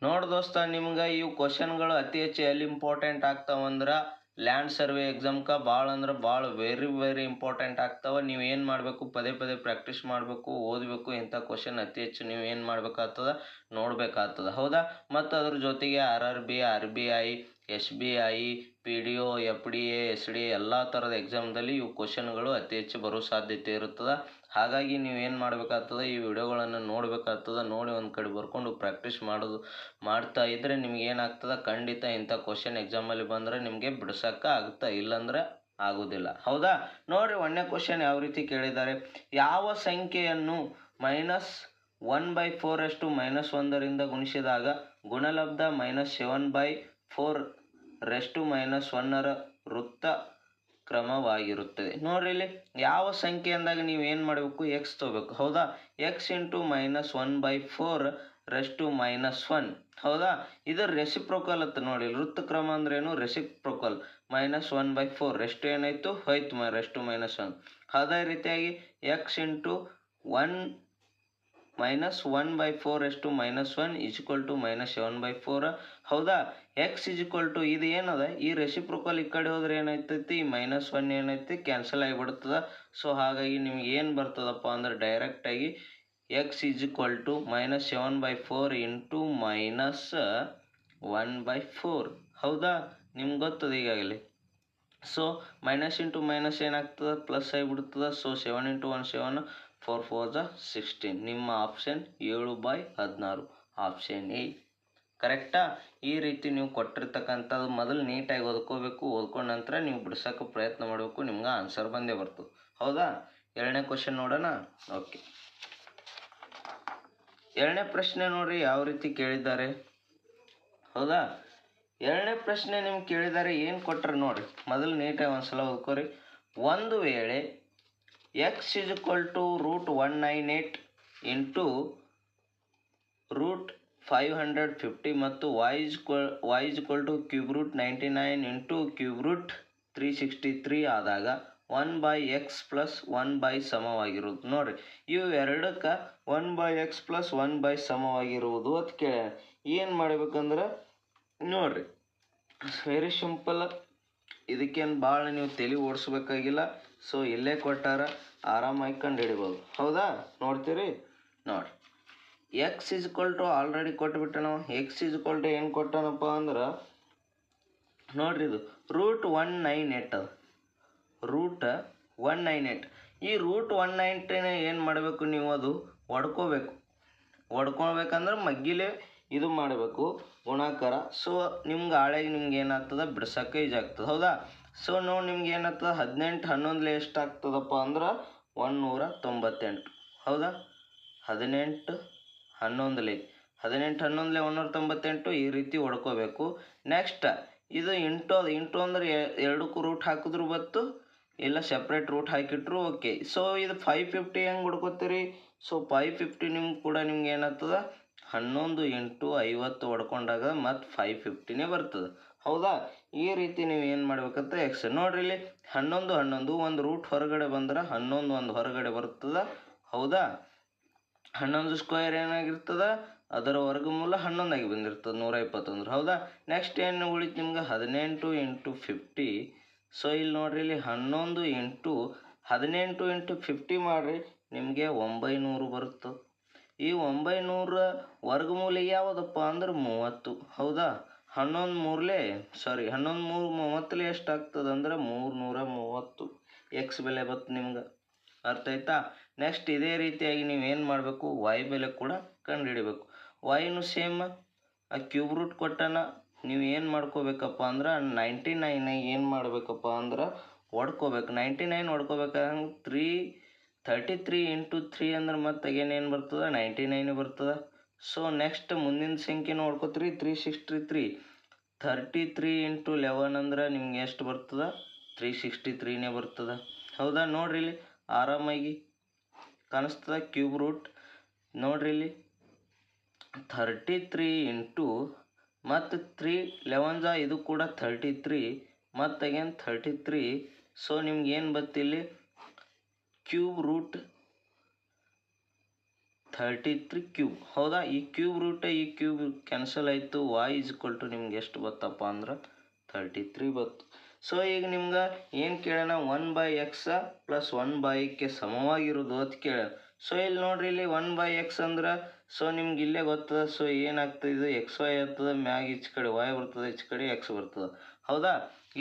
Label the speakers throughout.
Speaker 1: ನೋಡಿ ದೋಸ್ತ, ನಿಮ್ಗೆ ಇವು ಕ್ವಶನ್ಗಳು ಅತಿ ಹೆಚ್ಚು ಎಲ್ಲಿ ಇಂಪಾರ್ಟೆಂಟ್ ಆಗ್ತಾವಂದ್ರೆ ಲ್ಯಾಂಡ್ ಸರ್ವೆ ಎಕ್ಸಾಮ್ಗೆ ಭಾಳ ಅಂದ್ರೆ ಭಾಳ ವೆರಿ ಇಂಪಾರ್ಟೆಂಟ್ ಆಗ್ತಾವೆ. ನೀವು ಏನು ಮಾಡಬೇಕು, ಪದೇ ಪದೇ ಪ್ರಾಕ್ಟೀಸ್ ಮಾಡಬೇಕು, ಓದಬೇಕು. ಇಂಥ ಕ್ವಶನ್ ಅತಿ ಹೆಚ್ಚು ನೀವು ಏನು ಮಾಡಬೇಕಾಗ್ತದೆ, ನೋಡಬೇಕಾಗ್ತದೆ. ಹೌದಾ? ಮತ್ತು ಅದ್ರ ಜೊತೆಗೆ RRB, RBI, SBI, PDO, FDA, SD ಎಲ್ಲ ಥರದ ಎಕ್ಸಾಮ್ದಲ್ಲಿ ಇವು ಕ್ವಶನ್ಗಳು ಅತಿ ಹೆಚ್ಚು ಬರೋ ಸಾಧ್ಯತೆ ಇರುತ್ತದೆ. ಹಾಗಾಗಿ ನೀವು ಏನು ಮಾಡಬೇಕಾಗ್ತದೆ, ಈ ವಿಡಿಯೋಗಳನ್ನು ನೋಡಬೇಕಾಗ್ತದೆ. ನೋಡಿ ಒಂದು ಕಡೆ ಬರ್ಕೊಂಡು ಪ್ರಾಕ್ಟೀಸ್ ಮಾಡ್ತಾ ಇದ್ದರೆ ನಿಮ್ಗೆ ಏನಾಗ್ತದೆ, ಖಂಡಿತ ಇಂಥ ಕ್ವಶನ್ ಎಕ್ಸಾಮಲ್ಲಿ ಬಂದರೆ ನಿಮಗೆ ಬಿಡ್ಸೋಕ್ಕೆ ಆಗುತ್ತೆ, ಇಲ್ಲಾಂದರೆ ಆಗೋದಿಲ್ಲ. ಹೌದಾ? ನೋಡಿರಿ, 1ನೇ ಕ್ವಶನ್ ಯಾವ ರೀತಿ ಕೇಳಿದ್ದಾರೆ. ಯಾವ ಸಂಖ್ಯೆಯನ್ನು -1/4 -1ರಿಂದ ಗುಣಿಸಿದಾಗ ಗುಣಲಬ್ಧ -7/4 -1ರ ವೃತ್ತ ಕ್ರಮವಾಗಿರುತ್ತದೆ. ನೋಡ್ರಿ, ಇಲ್ಲಿ ಯಾವ ಸಂಖ್ಯೆ ಅಂದಾಗ ನೀವು ಏನು ಮಾಡಬೇಕು, ಎಕ್ಸ್ ತಗೋಬೇಕು. ಹೌದಾ? X into -1/4 -1. ಹೌದಾ? ಇದು ರೆಸಿಪ್ರೋಕಲ್ ಅಂತ ನೋಡಿ. ವೃತ್ತ ಕ್ರಮ ಅಂದ್ರೆ ಏನು? ರೆಸಿಪ್ರೋಕಲ್. -1/4 ರೆಸ್ಟ್ ಏನಾಯಿತು, ಹೋಯ್ತು, -1. ಅದೇ ರೀತಿಯಾಗಿ ಎಕ್ಸ್ ಇಂಟು 1/4 -1 =-7/4. ಹೌದಾ? ಎಕ್ಸ್ ಇದು ಏನದ, ಈ ರೆಸಿಪ್ರೋಕಲ್ ಈ ಕಡೆ ಹೋದ್ರೆ ಏನಾಯ್ತೈತಿ, -1 ಏನೈತಿ, ಕ್ಯಾನ್ಸಲ್ ಆಗಿಬಿಡ್ತದ. ಸೊ ಹಾಗಾಗಿ ನಿಮ್ಗೆ ಏನು ಬರ್ತದಪ್ಪ ಅಂದ್ರೆ ಡೈರೆಕ್ಟಾಗಿ ಎಕ್ಸ್ -7/4 ಇಂಟು -1/4. ಹೌದಾ? ನಿಮ್ಗೆ ಗೊತ್ತದ ಈಗಾಗಲೇ. ಸೊ ಮೈನಸ್ ಇಂಟು ಮೈನಸ್ ಏನಾಗ್ತದೆ, ಪ್ಲಸ್ ಆಗಿಬಿಡ್ತದೆ. ಸೊ 7 × 1 7, 4 4 16. ನಿಮ್ಮ ಆಪ್ಷನ್ 7/16, ಆಪ್ಷನ್ ಎ ಕರೆಕ್ಟಾ? ಈ ರೀತಿ ನೀವು ಕೊಟ್ಟಿರ್ತಕ್ಕಂಥದ್ದು ಮೊದಲು ನೀಟಾಗಿ ಓದ್ಕೋಬೇಕು. ಓದ್ಕೊಂಡ ನಂತರ ನೀವು ಬಿಡ್ಸೋಕ್ಕೆ ಪ್ರಯತ್ನ ಮಾಡಬೇಕು, ನಿಮ್ಗೆ ಆನ್ಸರ್ ಬಂದೇ ಬರ್ತದೆ. ಹೌದಾ? 2ನೇ ಕ್ವಶನ್ ನೋಡೋಣ. ಓಕೆ, 2ನೇ ಪ್ರಶ್ನೆ ನೋಡ್ರಿ ಯಾವ ರೀತಿ ಕೇಳಿದ್ದಾರೆ. ಹೌದಾ? 2ನೇ ಪ್ರಶ್ನೆ ನಿಮ್ಗೆ ಕೇಳಿದ್ದಾರೆ, ಏನು ಕೊಟ್ಟರೆ ನೋಡ್ರಿ, ಮೊದಲು ನೀಟಾಗಿ ಒಂದ್ಸಲ ಓದ್ಕೋರಿ. ಒಂದು ವೇಳೆ x √198 ಇಂಟು √550 ಮತ್ತು y =√99 ಇಂಟು √363 ಆದಾಗ 1/x + 1 ಸಮವಾಗಿರುವುದು. ನೋಡ್ರಿ, ಇವು ಎರಡಕ್ಕೆ 1/x + 1 ಸಮವಾಗಿರುವುದು ಅಂತ ಕೇಳ. ಏನು ಮಾಡ್ಬೇಕಂದ್ರೆ ನೋಡ್ರಿ, ವೆರಿ ಸಿಂಪಲ್. ಇದಕ್ಕೇನು ಭಾಳ ನೀವು ತಲೆ ಓಡಿಸ್ಬೇಕಾಗಿಲ್ಲ. ಸೊ ಇಲ್ಲೇ ಕೊಟ್ಟಾರ, ಆರಾಮಾಗಿ ಕಂಡು ಹಿಡಿಬೋದು. ಹೌದಾ? ನೋಡ್ತೀರಿ, ನೋಡ್ರಿ, ಎಕ್ಸ್ ಆಲ್ರೆಡಿ ಕೊಟ್ಬಿಟ್ಟೆ ನಾವು. ಎಕ್ಸ್ ಏನು ಕೊಟ್ಟನಪ್ಪ ಅಂದ್ರೆ ನೋಡ್ರಿ, ಇದು √198 ಅದು. √198. ಈ √198 ಏನು ಮಾಡಬೇಕು ನೀವು, ಅದು ಒಡ್ಕೊಳ್ಬೇಕಂದ್ರೆ ಮಗ್ಗಿಲೇ ಇದು ಮಾಡಬೇಕು, ಗುಣಾಕಾರ. ಸೊ ನಿಮ್ಗೆ ನಿಮ್ಗೆ ಏನಾಗ್ತದೆ, ಬಿಡ್ಸೋಕ್ಕೆ ಈಜಾಗ್ತದೆ. ಹೌದಾ? ಸೊ ನೋಡಿ, ನಿಮ್ಗೆ ಏನಾಗ್ತದೆ, 18 11 ಎಷ್ಟಾಗ್ತದಪ್ಪ ಅಂದ್ರೆ 198. ಹೌದಾ? 18 11 198. ಈ ರೀತಿ ಹೊಡ್ಕೋಬೇಕು. ನೆಕ್ಸ್ಟ್ ಇದು ಇಂಟು ಅಂದ್ರೆ ಎರಡಕ್ಕೂ ರೂಟ್ ಹಾಕಿದ್ರು ಬತ್ತು, ಇಲ್ಲ ಸೆಪ್ರೇಟ್ ರೂಟ್ ಹಾಕಿಟ್ರು ಓಕೆ. ಸೊ ಇದು 550 ಹೆಂಗೆ ಹೊಡ್ಕೋತೀರಿ. ಸೊ 550 ನಿಮ್ಗೆ ಕೂಡ ನಿಮ್ಗೆ ಏನಾಗ್ತದೆ, 11 × 50 ಹೊಡ್ಕೊಂಡಾಗ ಮತ್ತು 550ನೇ ಬರ್ತದೆ. ಹೌದಾ? ಈ ರೀತಿ ನೀವು ಏನು ಮಾಡ್ಬೇಕಂತ ಎಕ್ಸ್ ನೋಡ್ರಿ, ಇಲ್ಲಿ 11 11 ಒಂದು ರೂಟ್ ಹೊರಗಡೆ ಬಂದ್ರೆ 11 ಒಂದು ಹೊರಗಡೆ ಬರ್ತದೆ. ಹೌದಾ? 11² ಏನಾಗಿರ್ತದೆ, ಅದರ ವರ್ಗಮೂಲ 11 ಆಗಿ ಬಂದಿರ್ತದೆ, 121. ಹೌದಾ? ನೆಕ್ಸ್ಟ್ ಏನು ಉಳಿತು ನಿಮ್ಗೆ, 18 × 50. ಸೊ ಇಲ್ಲಿ ನೋಡ್ರಿ, ಇಲ್ಲಿ 11 × 50 ಮಾಡಿರಿ, ನಿಮಗೆ 900 ಬರುತ್ತೆ. ಈ 900 ವರ್ಗಮೂಲ ಯಾವುದಪ್ಪ ಅಂದ್ರೆ 30. ಹೌದಾ? 11 3 30 ಎಷ್ಟಾಗ್ತದೆ ಅಂದ್ರೆ 330. ಎಕ್ಸ್ ಬೆಲೆ ಬತ್ತು ನಿಮ್ಗೆ. ಅರ್ಥ ಆಯ್ತಾ? ನೆಕ್ಸ್ಟ್ ಇದೇ ರೀತಿಯಾಗಿ ನೀವು ಏನು ಮಾಡಬೇಕು, ವೈ ಬೆಲೆ ಕೂಡ ಕಂಡುಹಿಡಿಬೇಕು. ವೈನು ಸೇಮ್, ಆ ಕ್ಯೂಬ್ ರೂಟ್ ಕೊಟ್ಟನ. ನೀವು ಏನು ಮಾಡ್ಕೋಬೇಕಪ್ಪ ಅಂದ್ರೆ 99 ಏನು ಮಾಡಬೇಕಪ್ಪ ಅಂದ್ರೆ ಹೊಡ್ಕೋಬೇಕು. 99 ಹೊಡ್ಕೋಬೇಕಂದ್ರೆ 33 × 3 ಅಂದ್ರೆ ಮತ್ತೆ ಏನು ಬರ್ತದೆ, 99 ಬರ್ತದೆ. ಸೊ ನೆಕ್ಸ್ಟ್ ಮುಂದಿನ ಸಂಖ್ಯೆ ನೋಡ್ಕೋತೀರಿ, 363. 33 × 11 ಅಂದ್ರೆ ನಿಮ್ಗೆ ಎಷ್ಟು ಬರ್ತದೆ, 363ನೇ ಬರ್ತದೆ. ಹೌದಾ? ನೋಡ್ರಿ, ಇಲ್ಲಿ ಆರಾಮಾಗಿ ಕಾಣಿಸ್ತದೆ ಕ್ಯೂಬ್ ರೂಟ್. ನೋಡ್ರಿ, ಇಲ್ಲಿ 33 ಇಂಟು ಮತ್ತು 3 11 ಇದು ಕೂಡ 33 ಮತ್ತು ಅಗೇನ್ 33. ಸೊ ನಿಮ್ಗೆ ಏನು ಬತ್ತಿಲ್ಲಿ, ಕ್ಯೂಬ್ ರೂಟ್ 33 ಕ್ಯೂಬ್. ಹೌದಾ? ಈ ಕ್ಯೂಬ್ ರೂಟ್ ಈ ಕ್ಯೂಬ್ ಕ್ಯಾನ್ಸಲ್ ಆಯಿತು. y = ನಿಮ್ಗೆ ಎಷ್ಟು ಬತ್ತಪ್ಪ ಅಂದ್ರೆ 33 ಬತ್ತು. ಸೊ ಈಗ ನಿಮ್ಗೆ ಏನು ಕೇಳೋಣ, 1/x + 1/ಕ್ಕೆ ಸಮವಾಗಿರೋದು ಅಂತ ಕೇಳೋಣ. ಸೊ ಇಲ್ಲಿ ನೋಡ್ರಿ, ಇಲ್ಲಿ 1/x ಅಂದ್ರೆ ಸೊ ನಿಮ್ಗೆ ಇಲ್ಲೇ ಗೊತ್ತದ. ಸೊ ಏನಾಗ್ತದೆ, ಇದು xy ಆಗ್ತದೆ, ಮ್ಯಾಗ ಈಚೆ ಕಡೆ y ಬರ್ತದೆ, ಈಚೆ ಕಡೆ x ಬರ್ತದೆ. ಹೌದಾ?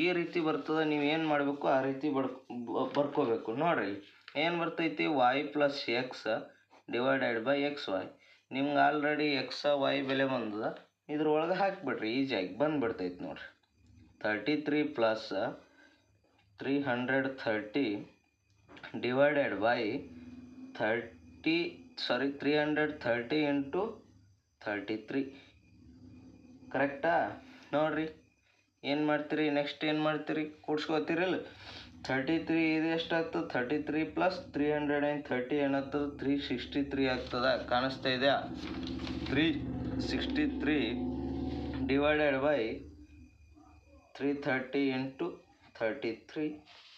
Speaker 1: ಈ ರೀತಿ ಬರ್ತದೆ. ನೀವು ಏನು ಮಾಡಬೇಕು, ಆ ರೀತಿ ಬರ್ಕೋಬೇಕು. ನೋಡ್ರಿ ಏನು ಬರ್ತೈತಿ, y + x / xy. ನಿಮ್ಗೆ ಆಲ್ರೆಡಿ x y ಬೆಲೆ ಬಂದದ, ಇದ್ರೊಳಗೆ ಹಾಕಿಬಿಡ್ರಿ, ಈಜಿಯಾಗಿ ಬಂದುಬಿಡ್ತೈತಿ ನೋಡ್ರಿ. 33 + 330 330 × 33. ಕರೆಕ್ಟಾ? ನೋಡ್ರಿ ಏನು ಮಾಡ್ತೀರಿ, ನೆಕ್ಸ್ಟ್ ಏನು ಮಾಡ್ತೀರಿ, ಕೂಡ್ಸ್ಕೊತೀರಿಲ್ಲ. 33 ಇದು ಎಷ್ಟಾಗ್ತದೆ, 33 + 330 ಏನಾಗ್ತದೆ, 363 ಆಗ್ತದೆ. ಕಾಣಿಸ್ತಾ ಇದೆಯಾ? 363 / 330 × 33.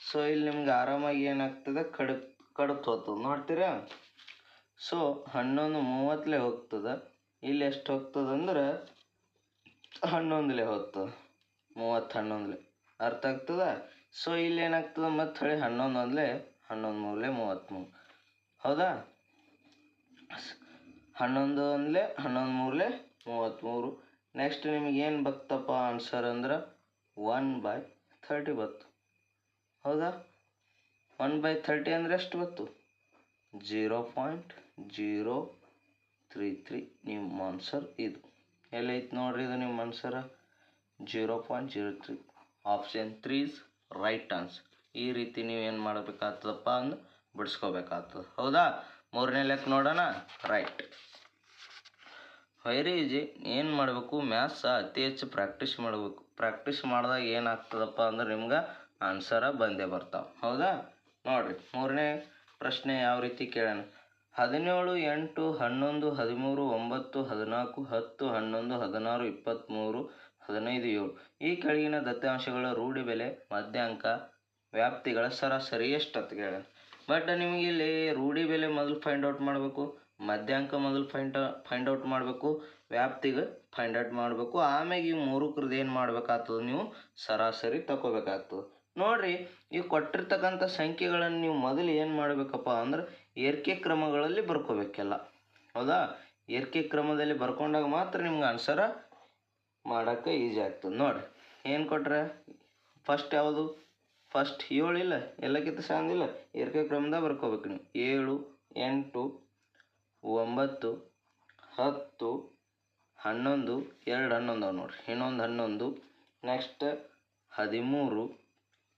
Speaker 1: ಸೊ ಇಲ್ಲಿ ನಿಮ್ಗೆ ಆರಾಮಾಗಿ ಏನಾಗ್ತದೆ, ಕಡುತ್ತು ಹೋಗ್ತದೆ. ನೋಡ್ತೀರಾ? ಸೊ 11:30 ಹೋಗ್ತದೆ. ಇಲ್ಲಿ ಎಷ್ಟು ಹೋಗ್ತದೆ ಅಂದ್ರೆ 11 ಹೋಗ್ತದೆ, 30 ಅರ್ಥ ಆಗ್ತದ? ಸೊ ಇಲ್ಲಿ ಏನಾಗ್ತದೆ, ಮತ್ತೆ ಹೊಳ್ಳಿ 11 11 33. ಹೌದಾ? 11 11 33. ನೆಕ್ಸ್ಟ್ ನಿಮ್ಗೆ ಏನು ಬರ್ತಪ್ಪ ಆನ್ಸರ್ ಅಂದ್ರೆ 1/30 ಬತ್ತು. ಹೌದಾ? 1/30 ಅಂದರೆ ಎಷ್ಟು ಬತ್ತು, 0.033. ನಿಮ್ಮ ಆನ್ಸರ್ ಇದು ಎಲ್ಲೈತೆ ನೋಡ್ರಿ, ಇದು ನಿಮ್ಮ ಆನ್ಸರ 0.03. Option 3 is right answer. ಈ ರೀತಿ ನೀವು ಏನು ಮಾಡಬೇಕಾಗ್ತದಪ್ಪ ಅಂದ್ರೆ ಬಿಡಿಸ್ಕೋಬೇಕಾಗ್ತದೆ. ಹೌದಾ? ಮೂರನೇ ಲೆಕ್ಕ ನೋಡೋಣ. Right, very easy. ಏನು ಮಾಡಬೇಕು, ಮ್ಯಾಥ್ಸ್ ಅತಿ ಹೆಚ್ಚು ಪ್ರಾಕ್ಟೀಸ್ ಮಾಡಬೇಕು. ಪ್ರಾಕ್ಟೀಸ್ ಮಾಡಿದಾಗ ಏನಾಗ್ತದಪ್ಪ ಅಂದ್ರೆ ನಿಮ್ಗೆ ಆನ್ಸರ ಬಂದೇ ಬರ್ತಾವೆ. ಹೌದಾ? ನೋಡಿರಿ, ಮೂರನೇ ಪ್ರಶ್ನೆ ಯಾವ ರೀತಿ ಕೇಳೋಣ. 17 8 11 13 9 14 10 11 16 23 15 7 ಈ ಕೆಳಗಿನ ದತ್ತಾಂಶಗಳ ರೂಢಿ ಬೆಲೆ, ಮಧ್ಯಾಂಕ, ವ್ಯಾಪ್ತಿಗಳ ಸರಾಸರಿ ಎಷ್ಟು ಅಂತ ಕೇಳೋಣ. ಬಟ್ ನಿಮಗೆ ಇಲ್ಲಿ ರೂಢಿ ಬೆಲೆ ಮೊದಲು ಫೈಂಡ್ ಔಟ್ ಮಾಡಬೇಕು, ಮಧ್ಯಾಂಕ ಮೊದಲು ಫೈಂಡ್ ಔಟ್ ಮಾಡಬೇಕು, ವ್ಯಾಪ್ತಿಗೆ ಫೈಂಡ್ ಔಟ್ ಮಾಡಬೇಕು. ಆಮ್ಯಾಗ ಈ ಮೂರಕ್ಕರದ್ದು ಏನು ಮಾಡಬೇಕಾಗ್ತದೆ, ನೀವು ಸರಾಸರಿ ತಗೋಬೇಕಾಗ್ತದೆ. ನೋಡ್ರಿ, ಈ ಕೊಟ್ಟಿರ್ತಕ್ಕಂಥ ಸಂಖ್ಯೆಗಳನ್ನು ನೀವು ಮೊದಲು ಏನು ಮಾಡಬೇಕಪ್ಪ ಅಂದ್ರೆ ಏರಿಕೆ ಕ್ರಮಗಳಲ್ಲಿ ಬರ್ಕೋಬೇಕೆಲ್ಲ. ಹೌದಾ? ಏರಿಕೆ ಕ್ರಮದಲ್ಲಿ ಬರ್ಕೊಂಡಾಗ ಮಾತ್ರ ನಿಮ್ಗೆ ಆನ್ಸರ ಮಾಡೋಕ್ಕೆ ಈಜಿ ಆಗ್ತದೆ. ನೋಡಿರಿ ಏನು ಕೊಟ್ರೆ, ಫಸ್ಟ್ ಯಾವುದು, ಫಸ್ಟ್ 7 ಇಲ್ಲ, ಎಲ್ಲಕ್ಕಿಂತ ಸಣ್ಣದಿಲ್ಲ, ಏರಿಕೆ ಕ್ರಮದಾಗ ಬರ್ಕೋಬೇಕು ನೀವು. 7 8 9 10 11 2 11 ಅವ ನೋಡ್ರಿ, ಇನ್ನೊಂದು 11, ನೆಕ್ಸ್ಟ್ 13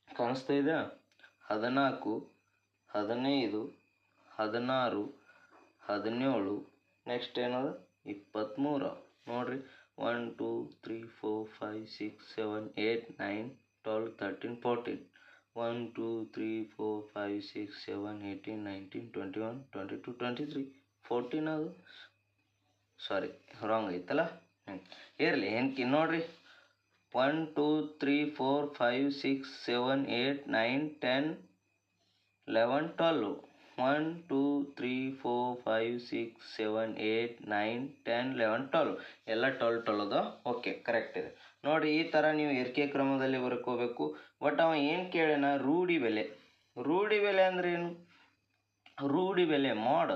Speaker 1: ಕಾಣಿಸ್ತಾ ಇದೆ, 14 15 16 17, ನೆಕ್ಸ್ಟ್ ಏನದ 23. ನೋಡ್ರಿ 1 2 3 4 5 6 7 8 9 12 13 14. 1 2 3 4 5 6 7 18 19 21 22 23 14 ಅದು ಸಾರಿ ರಾಂಗ್ ಐತಲ್ಲ. ಇರಲಿ ಹೆಂಗೆ ನೋಡ್ರಿ, 1 2 3 4 5 6 7 8 9 10 11 12. 1 2 3 4 5 6 7 8 9 10 11 12 ಎಲ್ಲ 12 12 ಓಕೆ ಕರೆಕ್ಟ್ ಇದೆ. ನೋಡಿ, ಈ ಥರ ನೀವು ಏರಿಕೆ ಕ್ರಮದಲ್ಲಿ ಬರ್ಕೋಬೇಕು. ಬಟ್ ಅವ ಏನು ಕೇಳ್ಯಾನ, ರೂಢಿ ಬೆಲೆ. ರೂಢಿ ಬೆಲೆ ಅಂದ್ರೆ ಏನು, ರೂಢಿ ಬೆಲೆ ಮೋಡ,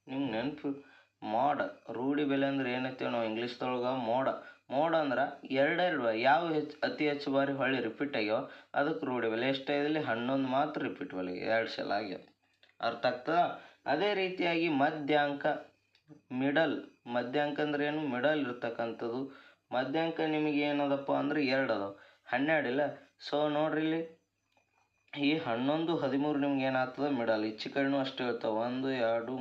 Speaker 1: ನಿಮ್ಗೆ ನೆನಪು ಮೋಡ. ರೂಢಿ ಬೆಲೆ ಅಂದ್ರೆ ಏನೈತೆ ನಾವು ಇಂಗ್ಲೀಷ್ದೊಳಗೆ ಮೋಡ ಅಂದ್ರೆ ಎರಡೆರಡು ಯಾವ ಅತಿ ಹೆಚ್ಚು ಬಾರಿ ಹೊಳ್ಳಿ ರಿಪೀಟ್ ಆಗ್ಯಾವ ಅದಕ್ಕೆ ರೂಢಿ ಬೆಲೆ. ಎಷ್ಟಾಗಿದೆ, 11 ಮಾತ್ರ ರಿಪೀಟ್ ಬೆಲೆ, 2 ಸಲ ಆಗ್ಯಾವ. ಅರ್ಥ ಆಗ್ತದ? ಅದೇ ರೀತಿಯಾಗಿ ಮಧ್ಯಾಂಕ, ಮಧ್ಯಾಂಕ ಅಂದ್ರೆ ಏನು, ಮಿಡಲ್ ಇರ್ತಕ್ಕಂಥದ್ದು. ಮಧ್ಯಾಂಕ ನಿಮಗೆ ಏನದಪ್ಪ ಅಂದ್ರೆ 2 ಅದಾವ, 12 ಇಲ್ಲ. ಸೊ ನೋಡ್ರಿ, ಇಲ್ಲಿ ಈ 11 13 ನಿಮ್ಗೆ ಏನಾಗ್ತದೆ, ಮಿಡಲ್. ಈಚೆ ಕಡೆನೂ ಅಷ್ಟೇ ಇರ್ತಾವೆ, 1 2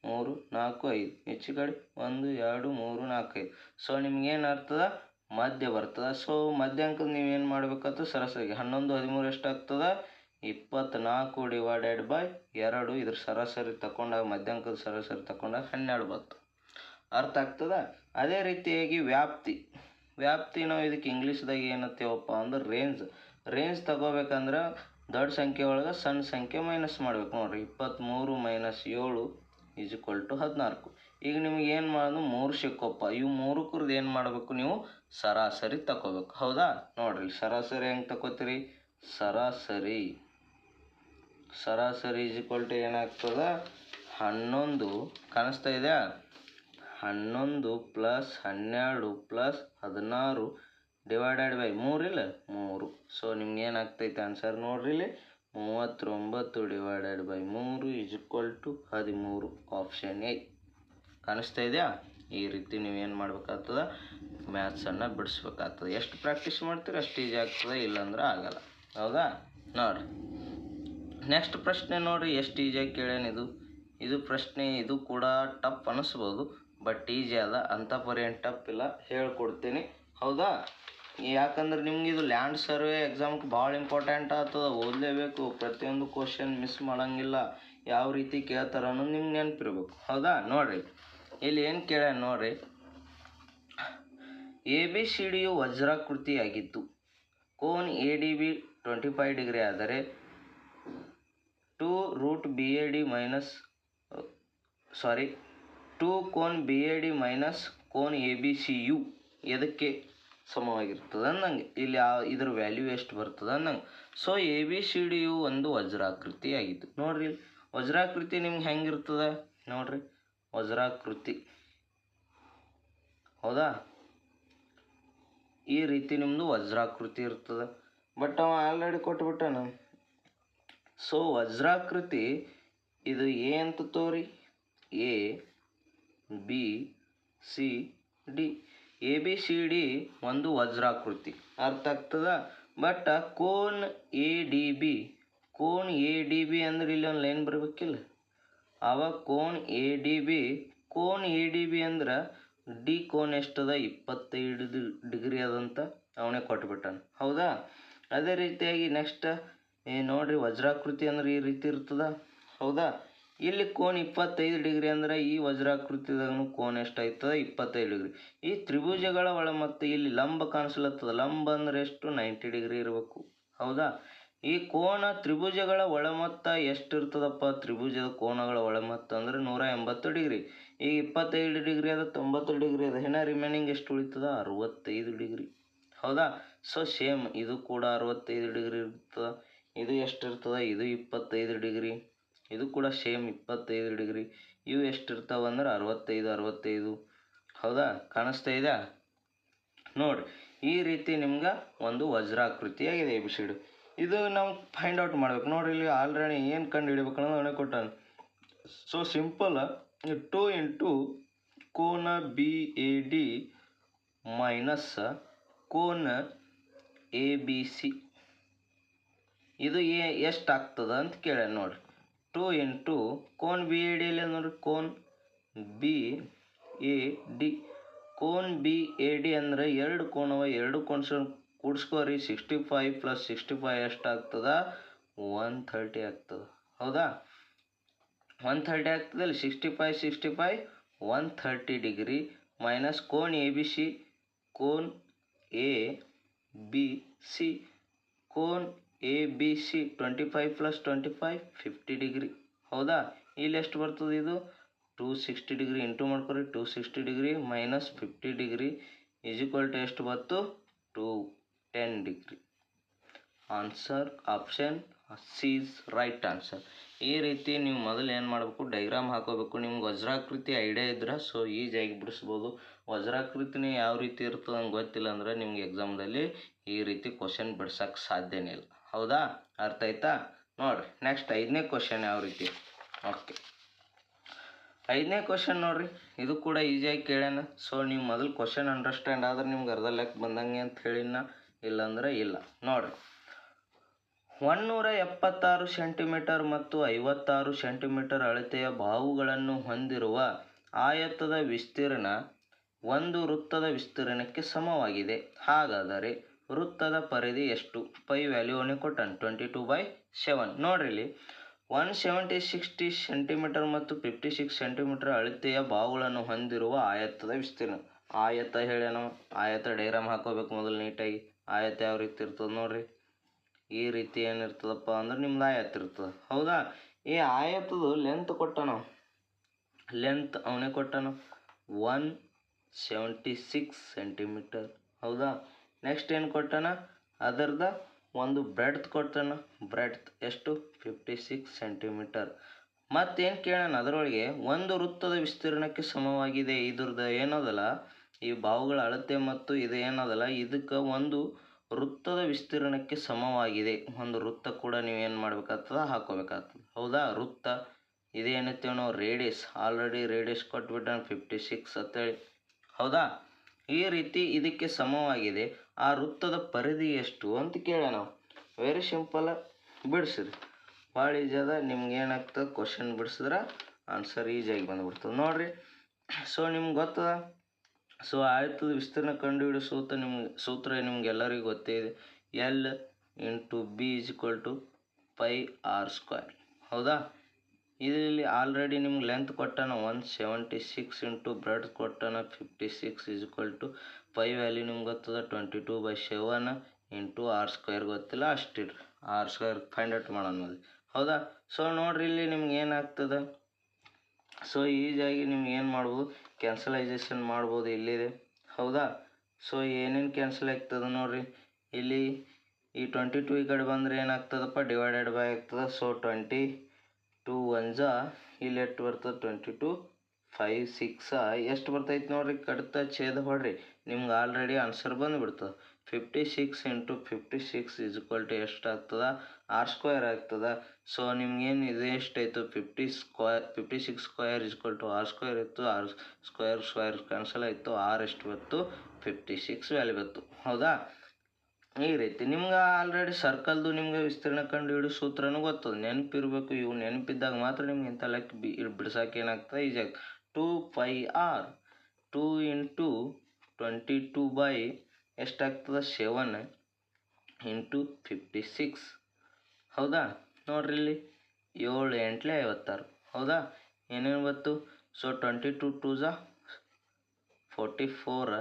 Speaker 1: 3 4 5, ಈಚೆ ಕಡೆ 1 2 3 4 5. ಸೊ ನಿಮ್ಗೇನು ಆಗ್ತದೆ, ಮಧ್ಯ ಬರ್ತದೆ. ಸೊ ಮಧ್ಯಾಂಕದ ನೀವೇನು ಮಾಡಬೇಕಾಗ್ತದೆ, ಸರಾಸರಿ 11 13 ಎಷ್ಟಾಗ್ತದೆ, 24 / 2. ಇದ್ರ ಸರಾಸರಿ ತಗೊಂಡಾಗ, ಮಧ್ಯಾಂಕದ ಸರಾಸರಿ ತಗೊಂಡಾಗ 12 ಬತ್ತು. ಅರ್ಥ ಆಗ್ತದ? ಅದೇ ರೀತಿಯಾಗಿ ವ್ಯಾಪ್ತಿ ನಾವು ಇದಕ್ಕೆ ಇಂಗ್ಲೀಷ್ದಾಗ ಏನಂತೇವಪ್ಪ ಅಂದ್ರೆ ರೇಂಜ್ ತಗೋಬೇಕಂದ್ರೆ ದೊಡ್ಡ ಸಂಖ್ಯೆ ಒಳಗೆ ಸಣ್ಣ ಸಂಖ್ಯೆ ಮೈನಸ್ ಮಾಡ್ಬೇಕು. ನೋಡಿರಿ, 23 - 7 ಈಸ್ ಈಕ್ವಲ್ ಟು 14. ಈಗ ನಿಮ್ಗೆ ಏನು ಮಾಡೋದು, 3 ಸಿಕ್ಕೋಪ್ಪ. ಇವು 3 ಏನು ಮಾಡಬೇಕು, ನೀವು ಸರಾಸರಿ ತಗೋಬೇಕು. ಹೌದಾ? ನೋಡ್ರಿ, ಸರಾಸರಿ ಹೆಂಗೆ ತಗೋತೀರಿ? ಸರಾಸರಿ ಈಸ್ ಈಕ್ವಲ್ ಟು ಏನಾಗ್ತದೆ, 11 ಕಾಣಿಸ್ತಾ ಇದೆಯಾ? 11 ಪ್ಲಸ್ 12 ಪ್ಲಸ್ 16 ಡಿವೈಡೆಡ್ ಬೈ 3 ಇಲ್ಲ 3. ಸೊ ನಿಮ್ಗೆ ಏನಾಗ್ತೈತೆ ಆನ್ಸರ್ ನೋಡ್ರಿ ಇಲ್ಲಿ, 39 divided by 3 is equal to 13. Option A ಕಾಣಿಸ್ತಾ ಇದೆಯಾ? ಈ ರೀತಿ ನೀವೇನು ಮಾಡ್ಬೇಕಾಗ್ತದೆ, ಮ್ಯಾಥ್ಸನ್ನು ಬಿಡಿಸ್ಬೇಕಾಗ್ತದೆ. ಎಷ್ಟು ಪ್ರಾಕ್ಟೀಸ್ ಮಾಡ್ತೀರಿ ಅಷ್ಟು ಈಜಿ ಆಗ್ತದೆ, ಇಲ್ಲಾಂದ್ರೆ ಆಗಲ್ಲ. ಹೌದಾ? ನೋಡಿರಿ, ನೆಕ್ಸ್ಟ್ ಪ್ರಶ್ನೆ ನೋಡಿರಿ, ಎಷ್ಟು ಈಜಿಯಾಗಿ ಕೇಳೇನಿದು. ಇದು ಪ್ರಶ್ನೆ, ಇದು ಕೂಡ ಟಫ್ ಅನ್ನಿಸ್ಬೋದು, ಬಟ್ ಈಜಿ ಅದ, ಅಂಥ ಪರಿ ಏನು ಟಫ್ ಇಲ್ಲ, ಹೇಳ್ಕೊಡ್ತೀನಿ. ಹೌದಾ? ಯಾಕಂದ್ರೆ ನಿಮ್ಗೆ ಇದು ಲ್ಯಾಂಡ್ ಸರ್ವೆ ಎಕ್ಸಾಮ್ಗೆ ಭಾಳ ಇಂಪಾರ್ಟೆಂಟ್ ಆಗ್ತದೆ, ಓದಲೇಬೇಕು. ಪ್ರತಿಯೊಂದು ಕ್ವಶನ್ ಮಿಸ್ ಮಾಡೋಂಗಿಲ್ಲ, ಯಾವ ರೀತಿ ಕೇಳ್ತಾರೆ ಅನ್ನೋದು ನಿಮ್ಗೆ ನೆನಪಿರ್ಬೇಕು. ಹೌದಾ? ನೋಡಿರಿ, ಇಲ್ಲಿ ಏನು ಕೇಳ್ಯಾನ ನೋಡಿರಿ, ABCD ಯು ವಜ್ರಾಕೃತಿಯಾಗಿದ್ದು ಕೋನ್ ADB 25 ಡಿಗ್ರಿ ಆದರೆ 2 ಕೋನ್ BAD ಮೈನಸ್ ಕೋನ್ ABCU ಎದಕ್ಕೆ ಸಮವಾಗಿರ್ತದೆ ಅನ್ನಂಗೆ. ಇಲ್ಲಿ ಇದ್ರ ವ್ಯಾಲ್ಯೂ ಎಷ್ಟು ಬರ್ತದೆ ಅನ್ನಂಗೆ. ಸೊ ABCD ಯು ಒಂದು ವಜ್ರಾಕೃತಿ ಆಗಿತ್ತು. ನೋಡ್ರಿ, ವಜ್ರಾಕೃತಿ ನಿಮ್ಗೆ ಹೆಂಗಿರ್ತದೆ ನೋಡ್ರಿ, ವಜ್ರಾಕೃತಿ. ಹೌದಾ? ಈ ರೀತಿ ನಿಮ್ಮದು ವಜ್ರಾಕೃತಿ ಇರ್ತದೆ, ಬಟ್ ಅವ ಆಲ್ರೆಡಿ ಕೊಟ್ಬಿಟ್ಟಾನ. ಸೊ ವಜ್ರಾಕೃತಿ ಇದು ಎ ಅಂತ ತೋರಿ, ABCD. ABCD ಒಂದು ವಜ್ರಾಕೃತಿ, ಅರ್ಥ ಆಗ್ತದ. ಬಟ್ ಕೋನ್ ADB ಅಂದ್ರೆ ಇಲ್ಲಿ ಒಂದು ಲೈನ್ ಬರಬೇಕಿಲ್ಲ, ಆವಾಗ ಕೋನ್ ADB ಅಂದ್ರೆ ಡಿ ಕೋನ್ ಎಷ್ಟದ, 25 ಡಿಗ್ರಿ ಅದಂತ ಅವನೇ ಕೊಟ್ಬಿಟ್ಟಾನ. ಹೌದಾ? ಅದೇ ರೀತಿಯಾಗಿ ನೆಕ್ಸ್ಟ್ ನೋಡ್ರಿ, ವಜ್ರಾಕೃತಿ ಅಂದ್ರೆ ಈ ರೀತಿ ಇರ್ತದ. ಹೌದಾ? ಇಲ್ಲಿ ಕೋನ್ 25 ಡಿಗ್ರಿ ಅಂದ್ರೆ ಈ ವಜ್ರಾಕೃತಿದಾಗೂ ಕೋನ್ ಎಷ್ಟಾಯ್ತದ, 25 ಡಿಗ್ರಿ. ಈ ತ್ರಿಭುಜಗಳ ಮತ್ತು ಇಲ್ಲಿ ಲಂಬ ಕಾಣಿಸ್ಲತ್ತದ, ಲಂಬ ಅಂದ್ರೆ ಎಷ್ಟು, 90 ಡಿಗ್ರಿ ಇರಬೇಕು. ಹೌದಾ? ಈ ಕೋನ ತ್ರಿಭುಜಗಳ ಒಳಮೊತ್ತ ಎಷ್ಟು ಇರ್ತದಪ್ಪ, ತ್ರಿಭುಜದ ಕೋನಗಳ ಒಳಮೊತ್ತ ಅಂದ್ರೆ 180 ಡಿಗ್ರಿ. ಈಗ 25 ಡಿಗ್ರಿ ಅದ, 90 ಡಿಗ್ರಿ ಅದ, ಇನ್ನು ರಿಮೈನಿಂಗ್ ಎಷ್ಟು ಉಳಿತದ, 65 ಡಿಗ್ರಿ. ಹೌದಾ? ಸೊ ಸೇಮ್ ಇದು ಕೂಡ 65 ಡಿಗ್ರಿ ಇರ್ತದೆ. ಇದು ಎಷ್ಟಿರ್ತದೆ, ಇದು 25 ಡಿಗ್ರಿ. ಇದು ಕೂಡ ಸೇಮ್ 25 ಡಿಗ್ರಿ. ಇವು ಎಷ್ಟಿರ್ತಾವೆ ಅಂದ್ರೆ 65. ಹೌದಾ? ಕಾಣಿಸ್ತಾ ಇದೆಯಾ? ನೋಡಿರಿ, ಈ ರೀತಿ ನಿಮ್ಗೆ ಒಂದು ವಜ್ರಾಕೃತಿಯಾಗಿದೆ ABCD. ಇದು ನಾವು ಫೈಂಡ್ ಔಟ್ ಮಾಡ್ಬೇಕು. ನೋಡಿರಿ, ಇಲ್ಲಿ ಆಲ್ರೆಡಿ ಏನು ಕಂಡು ಹಿಡಿಬೇಕು ಅನ್ನೋದು ಅವನೇ ಕೊಟ್ಟಾನ. ಸೊ ಸಿಂಪಲ್, 2 ಇಂಟು ಕೋನ BAD ಮೈನಸ್ ಕೋನ ABC ಇದು ಎಷ್ಟಾಗ್ತದೆ ಅಂತ ಕೇಳ್ಯಾನ. ನೋಡಿರಿ, 2 ಇಂಟು ಕೋನ್ BAD ಅಲ್ಲಿ ನೋಡಿರಿ, ಕೋನ್ BAD ಅಂದರೆ 2 ಕೋನವ, 2 ಕೋನ ಕೂಡಿಸ್ಕೋರಿ. 65 ಪ್ಲಸ್ 65 ಎಷ್ಟಾಗ್ತದ, 130 ಆಗ್ತದೆ. ಹೌದಾ? 130 ಆಗ್ತದಲ್ಲಿ, 65 130 degree minus cone ABC, cone ABC 25 plus 25 50 degree. ಹೌದಾ? ಇಲ್ಲಿ ಎಷ್ಟು ಬರ್ತದೆ, ಇದು 260 ಡಿಗ್ರಿ. ಇಂಟು ಮಾಡ್ಕೊರಿ, 260 degree minus 50 degree is equal to ಎಷ್ಟು ಬಂತು, 210 degree. Answer option c is right answer. ಈ ರೀತಿ ನೀವು ಮೊದಲು ಏನು ಮಾಡಬೇಕು, ಡೈಗ್ರಾಮ್ ಹಾಕೋಬೇಕು. ನಿಮ್ಗೆ ವಜ್ರಾಕೃತಿ ಐಡಿಯಾ ಇದ್ರೆ ಸೊ ಈಜಿಯಾಗಿ ಬಿಡಿಸ್ಬೋದು. ವಜ್ರಾಕೃತಿನೇ ಯಾವ ರೀತಿ ಇರ್ತದೆ ಹಂಗೆ ಗೊತ್ತಿಲ್ಲ ಅಂದರೆ ನಿಮ್ಗೆ ಎಕ್ಸಾಮ್ದಲ್ಲಿ ಈ ರೀತಿ ಕ್ವಶನ್ ಬಿಡ್ಸೋಕ್ಕೆ ಸಾಧ್ಯನೇ ಇಲ್ಲ. ಹೌದಾ? ಅರ್ಥ ಆಯ್ತಾ? ನೋಡಿರಿ, ನೆಕ್ಸ್ಟ್ 5ನೇ ಕ್ವಶನ್ ಯಾವ ರೀತಿ. ಓಕೆ, 5ನೇ ಕ್ವಶನ್ ನೋಡಿರಿ, ಇದು ಕೂಡ ಈಸಿಯಾಗಿ ಕೇಳ್ಯಾನ. ಸೊ ನೀವು ಮೊದಲು ಕ್ವಶನ್ ಅಂಡರ್ಸ್ಟ್ಯಾಂಡ್ ಆದ್ರೆ ನಿಮ್ಗೆ ಅರ್ಧ ಲೆಕ್ಕ ಬಂದಂಗೆ ಅಂತ ಹೇಳಿನ, ಇಲ್ಲಾಂದ್ರೆ ಇಲ್ಲ. ನೋಡಿರಿ, 176 ಸೆಂಟಿಮೀಟರ್ ಮತ್ತು 56 ಸೆಂಟಿಮೀಟರ್ ಅಳತೆಯ ಬಾಹುಗಳನ್ನು ಹೊಂದಿರುವ ಆಯತದ ವಿಸ್ತೀರ್ಣ ಒಂದು ವೃತ್ತದ ವಿಸ್ತೀರ್ಣಕ್ಕೆ ಸಮವಾಗಿದೆ. ಹಾಗಾದರೆ ವೃತ್ತದ ಪರಿಧಿ ಎಷ್ಟು? ಪೈ ವ್ಯಾಲ್ಯೂವನ್ನು ಕೊಟ್ಟಾನೆ, 22/7. ನೋಡ್ರಿ, ಇಲ್ಲಿ 160 ಸೆಂಟಿಮೀಟರ್ ಮತ್ತು 56 ಸೆಂಟಿಮೀಟರ್ ಅಳತೆಯ ಬಾಹುಗಳನ್ನು ಹೊಂದಿರುವ ಆಯತದ ವಿಸ್ತೀರ್ಣ. ಆಯತ ಹೇಳ್ಯಾನ, ಆಯತ ಡೈಗ್ರಾಮ್ ಹಾಕೋಬೇಕು ಮೊದಲು ನೀಟಾಗಿ. ಆಯತ ಯಾವ ರೀತಿ ಇರ್ತದೆ ನೋಡ್ರಿ, ಈ ರೀತಿ ಏನಿರ್ತದಪ್ಪ ಅಂದ್ರೆ ನಿಮ್ದು ಆಯತ ಇರ್ತದೆ. ಹೌದಾ? ಈ ಆಯತದ ಲೆಂತ್ ಕೊಟ್ಟ ನಾವು ಲೆಂತ್ ಅವನೇ ಕೊಟ್ಟಾನ 176 ಸೆಂಟಿಮೀಟರ್. ಹೌದಾ? ನೆಕ್ಸ್ಟ್ ಏನು ಕೊಟ್ಟಾನ? ಅದರದ ಒಂದು ಬ್ರೆಡ್ತ್ ಕೊಟ್ಟಾನ. ಬ್ರೆಡ್ತ್ ಎಷ್ಟು? 56 ಸೆಂಟಿಮೀಟರ್. ಮತ್ತೇನು ಕೇಳೋಣ ಅದರೊಳಗೆ? ಒಂದು ವೃತ್ತದ ವಿಸ್ತೀರ್ಣಕ್ಕೆ ಸಮವಾಗಿದೆ. ಇದ್ರದ್ದು ಏನದಲ್ಲ, ಈ ಬಾವುಗಳ ಅಳತೆ ಮತ್ತು ಇದು ಏನದಲ್ಲ, ಇದಕ್ಕೆ ಒಂದು ವೃತ್ತದ ವಿಸ್ತೀರ್ಣಕ್ಕೆ ಸಮವಾಗಿದೆ. ಒಂದು ವೃತ್ತ ಕೂಡ ನೀವೇನು ಮಾಡ್ಬೇಕಾಗ್ತದೆ? ಹಾಕೋಬೇಕಾಗ್ತದೆ. ಹೌದಾ? ವೃತ್ತ ಇದೇನೈತೆ ನಾವು ರೇಡಿಯಸ್, ಆಲ್ರೆಡಿ ರೇಡಿಯಸ್ ಕೊಟ್ಬಿಟ್ಟಾನ 56 ಅಂತೇಳಿ. ಹೌದಾ? ಈ ರೀತಿ ಇದಕ್ಕೆ ಸಮವಾಗಿದೆ. ಆ ವೃತ್ತದ ಪರಿಧಿ ಎಷ್ಟು ಅಂತ ಕೇಳೋಣ ನಾವು. ವೆರಿ ಸಿಂಪಲ್, ಬಿಡಿಸ್ರಿ. ಭಾಳ ಈಜಿ ಅದ. ನಿಮ್ಗೆ ಏನಾಗ್ತದೆ? ಕ್ವಶನ್ ಬಿಡಿಸಿದ್ರೆ ಆನ್ಸರ್ ಈಜಿಯಾಗಿ ಬಂದುಬಿಡ್ತದೆ ನೋಡಿರಿ. ಸೊ ನಿಮ್ಗೆ ಗೊತ್ತದ. ಸೊ ಆಯತದ ವಿಸ್ತೀರ್ಣ ಕಂಡುಹಿಡಿಯೋ ಸೂತ್ರ ನಿಮ್ಗೆಲ್ಲರಿಗೂ ಗೊತ್ತೇ ಇದೆ. L into B = πr². ಹೌದಾ? ಇಲ್ಲಿ ಆಲ್ರೆಡಿ ನಿಮ್ಗೆ ಲೆಂತ್ ಕೊಟ್ಟಾನ 176 ಇಂಟು ಬ್ರೆಡ್ ಕೊಟ್ಟಾನ 56 = ವ್ಯಾಲ್ಯೂ ನಿಮ್ಗೆ ಗೊತ್ತದ 22/7 ಇಂಟು r² ಗೊತ್ತಿಲ್ಲ, ಅಷ್ಟಿಡ್ರಿ. r² ಫೈಂಡ್ ಔಟ್ ಮಾಡೋಣ. ಹೌದಾ? ಸೊ ನೋಡ್ರಿ, ಇಲ್ಲಿ ನಿಮ್ಗೆ ಏನಾಗ್ತದೆ? ಸೊ ಈಜಿಯಾಗಿ ನಿಮ್ಗೆ ಏನು ಮಾಡ್ಬೋದು? ಕ್ಯಾನ್ಸಲೈಸೇಷನ್ ಮಾಡ್ಬೋದು. ಇಲ್ಲಿದೆ. ಹೌದಾ? ಸೊ ಏನೇನು ಕ್ಯಾನ್ಸಲ್ ಆಗ್ತದೆ ನೋಡ್ರಿ. ಇಲ್ಲಿ ಈ 22 ಈ ಕಡೆ ಬಂದರೆ ಏನಾಗ್ತದಪ್ಪ? ಡಿವೈಡೆಡ್ ಬೈ ಆಗ್ತದೆ. ಸೊ 22 1 ಇಲ್ಲಿ ಎಷ್ಟು ಬರ್ತದೆ? 22 5 6 ಎಷ್ಟು ಬರ್ತೈತೆ ನೋಡ್ರಿ? ಕಡಿತ ಛೇದ ಹೊಡ್ರಿ, ನಿಮ್ಗೆ ಆಲ್ರೆಡಿ ಆನ್ಸರ್ ಬಂದುಬಿಡ್ತದೆ. 56 ಇಂಟು 56 ಎಷ್ಟಾಗ್ತದೆ? r² ಆಗ್ತದೆ. ಸೊ ನಿಮ್ಗೇನು ಇದು ಎಷ್ಟಾಯಿತು? 56² r² ಇತ್ತು. r² ಕ್ಯಾನ್ಸಲ್ ಆಯಿತು. r ಎಷ್ಟು ಬಂತು? 56 ವ್ಯಾಲ್ಯೂ ಬಂತು. ಹೌದಾ? ಈ ರೀತಿ ನಿಮ್ಗೆ ಆಲ್ರೆಡಿ ಸರ್ಕಲ್ದು ನಿಮ್ಗೆ ವಿಸ್ತೀರ್ಣ ಕಂಡು ಹಿಡಿಯೋ ಸೂತ್ರನೂ ಗೊತ್ತದ. ನೆನಪಿರಬೇಕು. ಇವು ನೆನಪಿದ್ದಾಗ ಮಾತ್ರ ನಿಮ್ಗೆ ಇಂಥ ಲೆಕ್ಕ ಬಿಡ್ಸೋಕೆ ಏನಾಗ್ತದೆ? ಈಜಿ ಆಗ್ತದೆ. 2πr 2 ಇಂಟು 22 ಎಷ್ಟಾಗ್ತದೆ? 7 ಇಂಟು 56. ಹೌದಾ? ನೋಡ್ರಿ, ಇಲ್ಲಿ 7 8 56. ಹೌದಾ? ಏನೇನು ಬಂತು? ಸೊ 22 2 44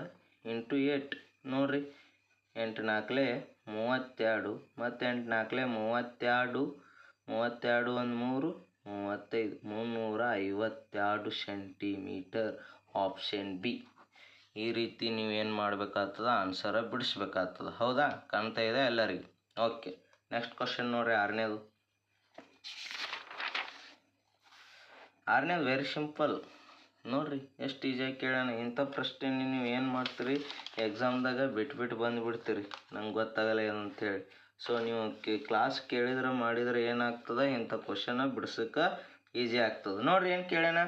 Speaker 1: ಇಂಟು 8 ನೋಡ್ರಿ. 8 4 32 ಮತ್ತು 8 4 32 32 1 3 35 352 ಸೆಂಟಿಮೀಟರ್. Option B. ಈ ರೀತಿ ನೀವೇನು ಮಾಡಬೇಕಾಗ್ತದೆ? ಆನ್ಸರ ಬಿಡಿಸ್ಬೇಕಾಗ್ತದೆ. ಹೌದಾ? ಕಾಣ್ತಾ ಇದೆ ಎಲ್ಲರಿಗೂ? ಓಕೆ, ನೆಕ್ಸ್ಟ್ ಕ್ವಶನ್ ನೋಡ್ರಿ. ಆರನೇದು ವೆರಿ ಸಿಂಪಲ್ ನೋಡ್ರಿ. ಎಷ್ಟು ಈಜಿಯಾಗಿ ಕೇಳೋಣ. ಇಂಥ ಪ್ರಶ್ನೆ ನೀವು ಏನು ಮಾಡ್ತೀರಿ? ಎಕ್ಸಾಮ್ದಾಗ ಬಿಟ್ಬಿಟ್ಟು ಬಂದುಬಿಡ್ತೀರಿ, ನಂಗೆ ಗೊತ್ತಾಗಲ್ಲ ಏನಂತೇಳಿ. ಸೊ ನೀವು ಕ್ಲಾಸ್ ಕೇಳಿದ್ರೆ ಮಾಡಿದ್ರೆ ಏನಾಗ್ತದೆ? ಇಂಥ ಕ್ವಶನ ಬಿಡ್ಸೋಕೆ ಈಜಿ ಆಗ್ತದೆ. ನೋಡ್ರಿ, ಏನು ಕೇಳೋಣ?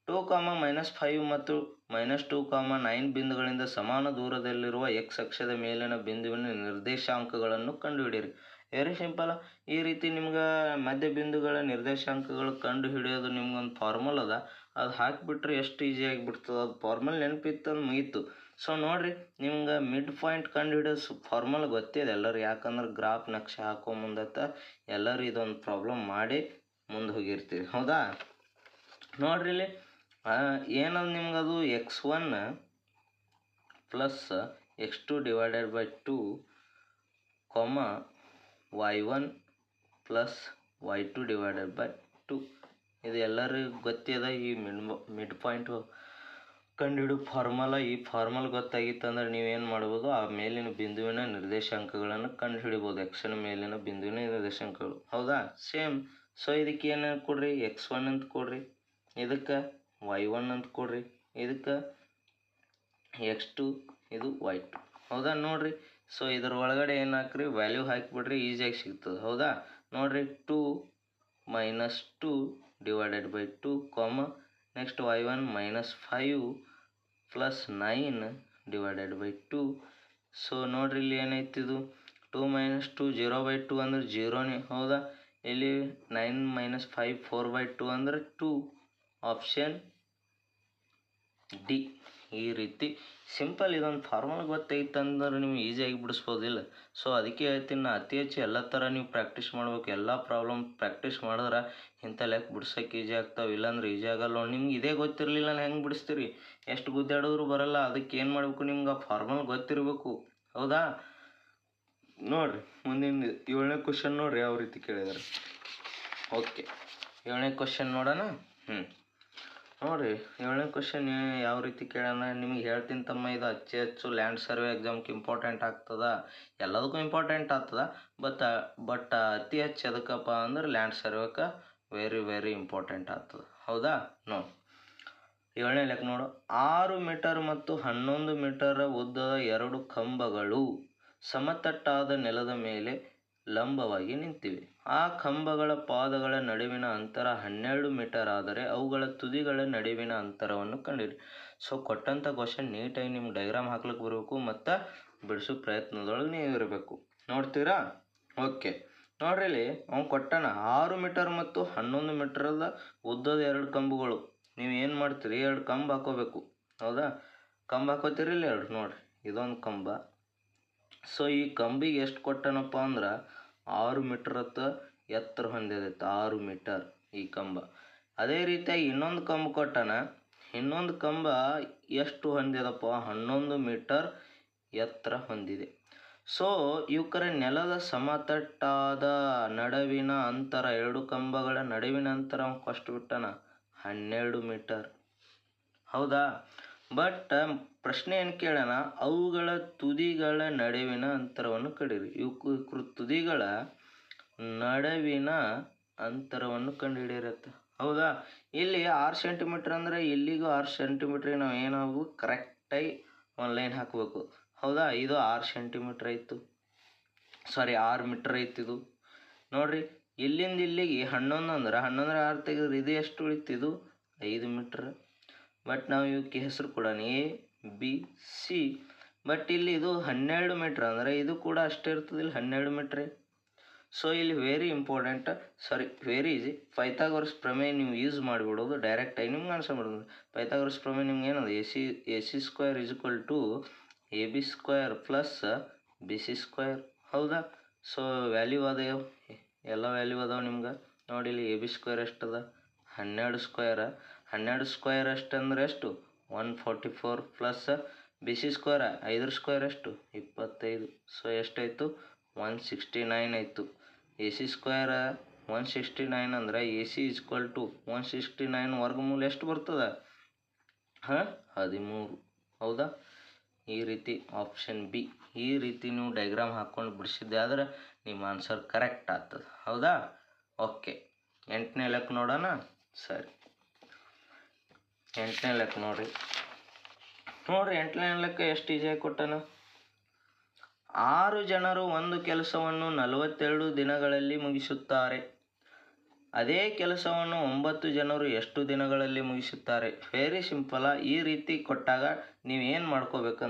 Speaker 1: 2, -5 ಮತ್ತು -2, 9 ಬಿಂದುಗಳಿಂದ ಸಮಾನ ದೂರದಲ್ಲಿರುವ x ಅಕ್ಷದ ಮೇಲಿನ ಬಿಂದುವಿನ ನಿರ್ದೇಶಾಂಕಗಳನ್ನು ಕಂಡುಹಿಡಿಯಿರಿ. Very simple. ಈ ರೀತಿ ನಿಮ್ಗೆ ಮಧ್ಯ ಬಿಂದುಗಳ ನಿರ್ದೇಶಾಂಕಗಳು ಕಂಡು ಹಿಡಿಯೋದು ನಿಮ್ಗೊಂದು ಫಾರ್ಮುಲ್ ಅದ. ಅದು ಹಾಕಿಬಿಟ್ರೆ ಎಷ್ಟು ಈಜಿಯಾಗಿ ಬಿಡ್ತದೆ. ಅದು ಫಾರ್ಮುಲ್ ನೆನಪಿತ್ತು ಅಂದ್ರೆ ಮುಗೀತು. ಸೊ ನೋಡ್ರಿ, ನಿಮ್ಗೆ ಮಿಡ್ ಪಾಯಿಂಟ್ ಕಂಡು ಹಿಡಿಯೋ ಫಾರ್ಮುಲ ಗೊತ್ತಿದೆ ಎಲ್ಲರೂ. ಯಾಕಂದ್ರೆ ಗ್ರಾಫ್ ನಕ್ಷೆ ಹಾಕೋ ಮುಂದತ್ತ ಎಲ್ಲರೂ ಇದೊಂದು ಪ್ರಾಬ್ಲಮ್ ಮಾಡಿ ಮುಂದೆ ಹೋಗಿರ್ತೀವಿ. ಹೌದಾ? ನೋಡ್ರಿ, ಇಲ್ಲಿ ಏನದು ನಿಮ್ಗದು? x1 plus x2 divided by 2, y1 plus y2 divided by 2. ಇದು ಎಲ್ಲರಿಗೂ ಗೊತ್ತಿದೆ. ಈ ಮಿಡ್ ಪಾಯಿಂಟ್ ಕಂಡುಹಿಡಿಯೋ ಫಾರ್ಮುಲಾ. ಈ ಫಾರ್ಮುಲಾ ಗೊತ್ತಾಗಿತ್ತು ಅಂದ್ರೆ ನೀವೇನು ಮಾಡ್ಬೋದು? ಆ ಮೇಲಿನ ಬಿಂದುವಿನ ನಿರ್ದೇಶಾಂಕಗಳನ್ನು ಕಂಡು ಹಿಡಿಬೋದು. ಎಕ್ಸ್ನ ಮೇಲಿನ ಬಿಂದುವಿನ ನಿರ್ದೇಶಾಂಕಗಳು. ಹೌದಾ? ಸೇಮ್. ಸೊ ಇದಕ್ಕೆ ಏನು ಕೊಡ್ರಿ? x1 ಅಂತ ಕೊಡ್ರಿ, ಇದಕ್ಕೆ y1 ಅಂತ ಕೊಡ್ರಿ, ಇದಕ್ಕೆ x2, ಇದು y2. ಹೌದಾ? ನೋಡ್ರಿ, ಸೊ ಇದ್ರ ಒಳಗಡೆ ಏನು ಹಾಕ್ರಿ? ವ್ಯಾಲ್ಯೂ ಹಾಕಿಬಿಡ್ರಿ, ಈಸಿಯಾಗಿ ಸಿಗ್ತದೆ. ಹೌದಾ? ನೋಡ್ರಿ, 2 - 2 divided by 2, next y1 -5 plus 9 divided by 2. So ನೋಡ್ರಿ, ಇಲ್ಲಿ ಏನೈತಿ? ಇದು 2 - 2 0/2 ಅಂದ್ರೆ 0ನೇ. ಹೌದಾ? ಇಲ್ಲಿ 9 - 5 4/2 ಅಂದ್ರೆ 2. Option D. ಈ ರೀತಿ ಸಿಂಪಲ್. ಇದೊಂದು ಫಾರ್ಮುಲಾ ಗೊತ್ತಾಗಿತ್ತು ಅಂದ್ರೆ ನೀವು ಈಸಿಯಾಗಿ ಬಿಡಿಸ್ಬೋದಿಲ್ಲ. ಸೊ ಅದಕ್ಕೆ ಹೇಳ್ತೀನಿ, ನಾ ಅತಿ ಹೆಚ್ಚು ಎಲ್ಲ ಥರ ನೀವು ಪ್ರಾಕ್ಟೀಸ್ ಮಾಡ್ಬೇಕು. ಎಲ್ಲ ಪ್ರಾಬ್ಲಮ್ ಪ್ರಾಕ್ಟೀಸ್ ಮಾಡಿದ್ರೆ ಇಂಥ ಲೆಕ್ಕ ಬಿಡ್ಸೋಕೆ ಈಜಿ ಆಗ್ತಾವೆ. ಇಲ್ಲಾಂದ್ರೆ ಈಜಿ ಆಗಲ್ಲ. ನಿಮ್ಗೆ ಇದೇ ಗೊತ್ತಿರಲಿಲ್ಲ ಹೆಂಗೆ ಬಿಡಿಸ್ತೀರಿ? ಎಷ್ಟು ಗುದ್ದಾಡಿದ್ರು ಬರಲ್ಲ. ಅದಕ್ಕೆ ಏನು ಮಾಡಬೇಕು? ನಿಮ್ಗೆ ಆ ಫಾರ್ಮುಲಾ ಗೊತ್ತಿರಬೇಕು. ಹೌದಾ? ನೋಡಿರಿ, ಮುಂದಿನ 7ನೇ ಕ್ವಶನ್ ನೋಡಿರಿ ಯಾವ ರೀತಿ ಕೇಳಿದ್ದಾರೆ. ಓಕೆ, 7ನೇ ಕ್ವಶನ್ ನೋಡೋಣ. ನೋಡಿರಿ 7ನೇ ಕ್ವಶನ್ ಯಾವ ರೀತಿ ಕೇಳೋಣ ನಿಮಗೆ ಹೇಳ್ತೀನಿ ತಮ್ಮ. ಇದು ಹೆಚ್ಚು ಲ್ಯಾಂಡ್ ಸರ್ವೆ ಎಕ್ಸಾಮ್ಗೆ ಇಂಪಾರ್ಟೆಂಟ್ ಆಗ್ತದ, ಎಲ್ಲದಕ್ಕೂ ಇಂಪಾರ್ಟೆಂಟ್ ಆಗ್ತದ. ಬಟ್ ಅತಿ ಹೆಚ್ಚು ಎದಕ್ಕಪ್ಪ ಅಂದ್ರೆ ಲ್ಯಾಂಡ್ ಸರ್ವೆಗೆ ವೆರಿ ಇಂಪಾರ್ಟೆಂಟ್ ಆಗ್ತದೆ. ಹೌದಾ? ನೋಡಿ 7ನೇ ಲೆಕ್ಕ ನೋಡು. 6 ಮೀಟರ್ ಮತ್ತು 11 ಮೀಟರ್ ಉದ್ದದ 2 ಕಂಬಗಳು ಸಮತಟ್ಟಾದ ನೆಲದ ಮೇಲೆ ಲಂಬವಾಗಿ ನಿಂತಿವೆ. ಆ ಕಂಬಗಳ ಪಾದಗಳ ನಡುವಿನ ಅಂತರ 12 ಮೀಟರ್ ಆದರೆ ಅವುಗಳ ತುದಿಗಳ ನಡುವಿನ ಅಂತರವನ್ನು ಕಂಡಿರಿ. ಸೊ ಕೊಟ್ಟಂಥ ಕ್ವಶನ್ ನೀಟಾಗಿ ನಿಮ್ಗೆ ಡೈಗ್ರಾಮ್ ಹಾಕ್ಲಿಕ್ಕೆ ಬರಬೇಕು ಮತ್ತು ಬಿಡಿಸೋ ಪ್ರಯತ್ನದೊಳಗೆ ನೀವು ಇರಬೇಕು. ನೋಡ್ತೀರಾ? ಓಕೆ, ನೋಡ್ರಿ ಇಲ್ಲಿ ಅವ್ನು ಕೊಟ್ಟಾನ 6 ಮೀಟರ್ ಮತ್ತು 11 ಮೀಟರದ ಉದ್ದದ 2 ಕಂಬಗಳು. ನೀವು ಏನು ಮಾಡ್ತೀರಿ, 2 ಕಂಬ ಹಾಕೋಬೇಕು. ಹೌದಾ? ಕಂಬ ಹಾಕೋತೀರಿ ಇಲ್ಲಿ 2. ನೋಡಿರಿ, ಇದೊಂದು ಕಂಬ. ಸೊ ಈ ಕಂಬಿಗೆ ಎಷ್ಟು ಕೊಟ್ಟನಪ್ಪ ಅಂದ್ರೆ 6 ಮೀಟರ್ ಎತ್ತರ ಹೊಂದಿದೆ. 6 ಮೀಟರ್ ಈ ಕಂಬ. ಅದೇ ರೀತಿಯಾಗಿ ಇನ್ನೊಂದು ಕಂಬ ಕೊಟ್ಟನ. ಇನ್ನೊಂದು ಕಂಬ ಎಷ್ಟು ಹೊಂದಿದಪ್ಪ? 11 ಮೀಟರ್ ಎತ್ತರ ಹೊಂದಿದೆ. ಸೊ ಇವಕರ ನೆಲದ ಸಮತಟ್ಟಾದ ನಡುವಿನ ಅಂತರ, 2 ಕಂಬಗಳ ನಡುವಿನ ಅಂತರ ಅಷ್ಟು ಬಿಟ್ಟನ 12 ಮೀಟರ್. ಹೌದಾ? ಬಟ್ ಪ್ರಶ್ನೆ ಏನು ಕೇಳೋಣ, ಅವುಗಳ ತುದಿಗಳ ನಡುವಿನ ಅಂತರವನ್ನು ಕಂಡಿರಿ. ಇವ್ರ ತುದಿಗಳ ನಡುವಿನ ಅಂತರವನ್ನು ಕಂಡುಹಿಡಿಯಿರತ್ತೆ. ಹೌದಾ? ಇಲ್ಲಿ 6 ಸೆಂಟಿಮೀಟ್ರ್ ಅಂದರೆ ಇಲ್ಲಿಗೂ 6 ಸೆಂಟಿಮೀಟ್ರಿಗೆ ನಾವು ಏನಾಗಬೇಕು, ಕರೆಕ್ಟಾಗಿ ಒಂದು ಲೈನ್ ಹಾಕಬೇಕು. ಹೌದಾ? ಇದು 6 ಸೆಂಟಿಮೀಟ್ರ್ ಆಯಿತು, 6 ಮೀಟ್ರ್ ಐತಿ ಇದು. ನೋಡಿರಿ, ಇಲ್ಲಿಂದ ಇಲ್ಲಿಗೆ 11 ಅಂದ್ರೆ 11 6 ತೆಗೆದ್ರೆ ಇದು ಎಷ್ಟು ಉಳಿತಿದು? 5 ಮೀಟ್ರ್. ಬಟ್ ನಾವು ಇವಕ್ಕೆ ಹೆಸರು ಕೊಡೋಣ ಎ ಬಿ ಸಿ. ಬಟ್ ಇಲ್ಲಿ ಇದು 12 ಮೀಟ್ರ್ ಅಂದರೆ ಇದು ಕೂಡ ಅಷ್ಟೇ ಇರ್ತದೆ, ಇಲ್ಲಿ 12 ಮೀಟ್ರೇ. ಸೊ ಇಲ್ಲಿ very important, very easy. Pythagoras ಪ್ರಮೇಯ ನೀವು ಯೂಸ್ ಮಾಡಿಬಿಡೋದು, ಡೈರೆಕ್ಟಾಗಿ ನಿಮ್ಗೆ ಆನ್ಸರ್ ಮಾಡೋದು. ಪೈಥಾಗೋರಸ್ ಪ್ರಮೇಯ ನಿಮ್ಗೆ ಏನದು, a c square equal to a b square plus b c square. ಹೌದಾ? ಸೊ ವ್ಯಾಲ್ಯೂ ಅದಾವ, ಎಲ್ಲ ವ್ಯಾಲ್ಯೂ ಅದಾವ ನಿಮ್ಗೆ. ನೋಡಿ ಇಲ್ಲಿ ಎ ಬಿ ಸ್ಕ್ವೇರ್ ಎಷ್ಟದ? 12 ಸ್ಕ್ವೇರ್. 12 ಸ್ಕ್ವೇರ್ ಎಷ್ಟಂದ್ರೆ ಎಷ್ಟು? 144 plus b c square 5 square ಎಷ್ಟು? 25. ಸೊ ಎಷ್ಟಾಯಿತು? 169 ಆಯಿತು. ಎ ಸಿ ಸ್ಕ್ವೇರ್ 169 ಅಂದ್ರೆ ಎ ಸಿ ಈಕ್ವಲ್ ಟು 169 ವರ್ಗಮೂಲ ಎಷ್ಟು ಬರ್ತದೆ? 13. ಹೌದಾ? ಈ ರೀತಿ ಆಪ್ಷನ್ ಬಿ, ಈ ರೀತಿ ನೀವು ಡೈಗ್ರಾಮ್ ಹಾಕ್ಕೊಂಡು ಬಿಡಿಸಿದ್ದೆ ಆದರೆ ನಿಮ್ಮ ಆನ್ಸರ್ ಕರೆಕ್ಟ್ ಆಗ್ತದೆ. ಹೌದಾ? ಓಕೆ, 8ನೇ ಲೆಕ್ಕ ನೋಡೋಣ. ಸರಿ, 8ನೇ ಲೆಕ್ಕ ನೋಡ್ರಿ. 8ನೇ ಲೆಕ್ಕ ಎಷ್ಟು ಈಸಿಯಾಗಿ ಕೊಟ್ಟಾನ. 6 ಜನರು ಒಂದು ಕೆಲಸವನ್ನು 42 ದಿನಗಳಲ್ಲಿ ಮುಗಿಸುತ್ತಾರೆ. ಅದೇ ಕೆಲಸವನ್ನು 9 ಜನರು ಎಷ್ಟು ದಿನಗಳಲ್ಲಿ ಮುಗಿಸುತ್ತಾರೆ? Very simple. ಈ ರೀತಿ ಕೊಟ್ಟಾಗ ನೀವು ಏನು ಮಾಡ್ಕೋಬೇಕಂದ್ರೆ